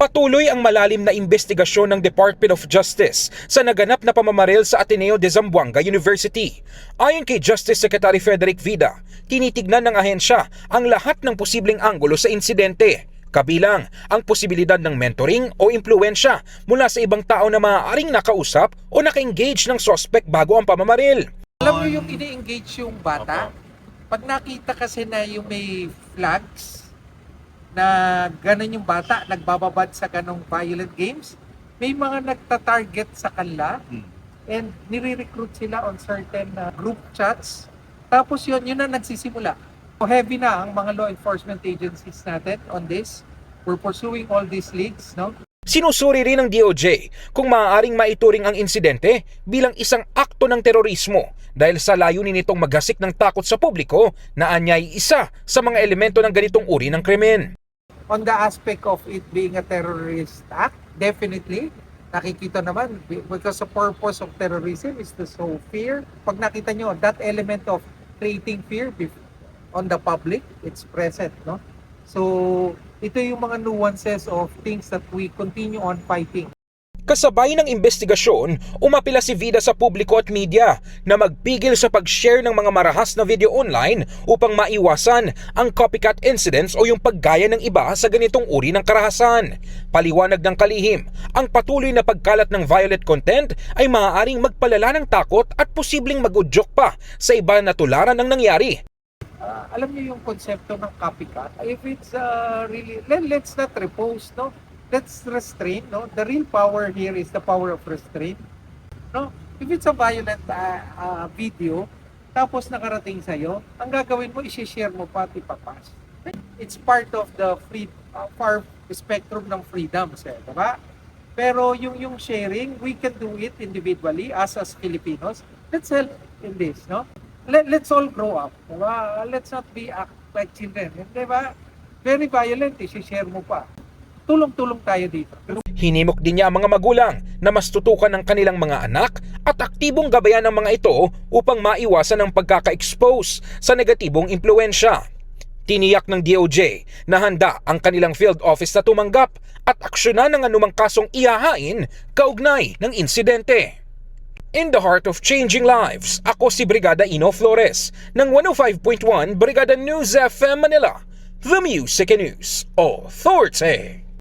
Patuloy ang malalim na investigasyon ng Department of Justice sa naganap na pamamaril sa Ateneo de Zamboanga University. Ayon kay Justice Secretary Frederick Vida, tinitignan ng ahensya ang lahat ng posibleng anggulo sa insidente, kabilang ang posibilidad ng mentoring o impluwensya mula sa ibang tao na maaaring nakausap o naka-engage ng suspect bago ang pamamaril. Alam mo yung ini-engage yung bata? Pag nakita kasi na yung may flags na gano'n yung bata, nagbababad sa ganong violent games, may mga nagta-target sa kanila and nire-recruit sila on certain group chats. Tapos yun na nagsisimula. So heavy na ang mga law enforcement agencies natin on this. We're pursuing all these leads, no? Sinusuri rin ng DOJ kung maaaring maituring ang insidente bilang isang akto ng terorismo dahil sa layunin nitong maghasik ng takot sa publiko na anyay isa sa mga elemento ng ganitong uri ng krimen. On the aspect of it being a terrorist act, definitely, nakikita naman because the purpose of terrorism is to sow fear. Pag nakita nyo, that element of creating fear on the public, it's present, no? So, ito yung mga nuances of things that we continue on fighting. Kasabay ng investigasyon, umapila si Vida sa publiko at media na magpigil sa pag-share ng mga marahas na video online upang maiwasan ang copycat incidents o yung paggaya ng iba sa ganitong uri ng karahasan. Paliwanag ng kalihim, ang patuloy na pagkalat ng violent content ay maaaring magpalala ng takot at posibleng mag-udyok pa sa iba na tularan ng nangyari. Alam niyo yung konsepto ng copycat? If it's really, let's not repose, no? Let's restrain, no? The real power here is the power of restraint, no? If it's a violent video, tapos nakarating sa'yo, ang gagawin mo, i-share mo pa at ipapas. It's part of the free, far spectrum ng freedoms, diba? Pero yung sharing, we can do it individually as Filipinos. Let's help in this, no? Let's all grow up, diba? Let's not be act like children, diba? Very violent, i-share mo pa. Tulong-tulong tayo dito. Hinimok din niya ang mga magulang na mas tutukan ng kanilang mga anak at aktibong gabayan ng mga ito upang maiwasan ang pagkaka-expose sa negatibong impluensya. Tiniyak ng DOJ na handa ang kanilang field office na tumanggap at aksyonan ng anumang kasong ihahain kaugnay ng insidente. In the heart of changing lives, ako si Brigada Ino Flores ng 105.1 Brigada News FM Manila, The Music and News Authority.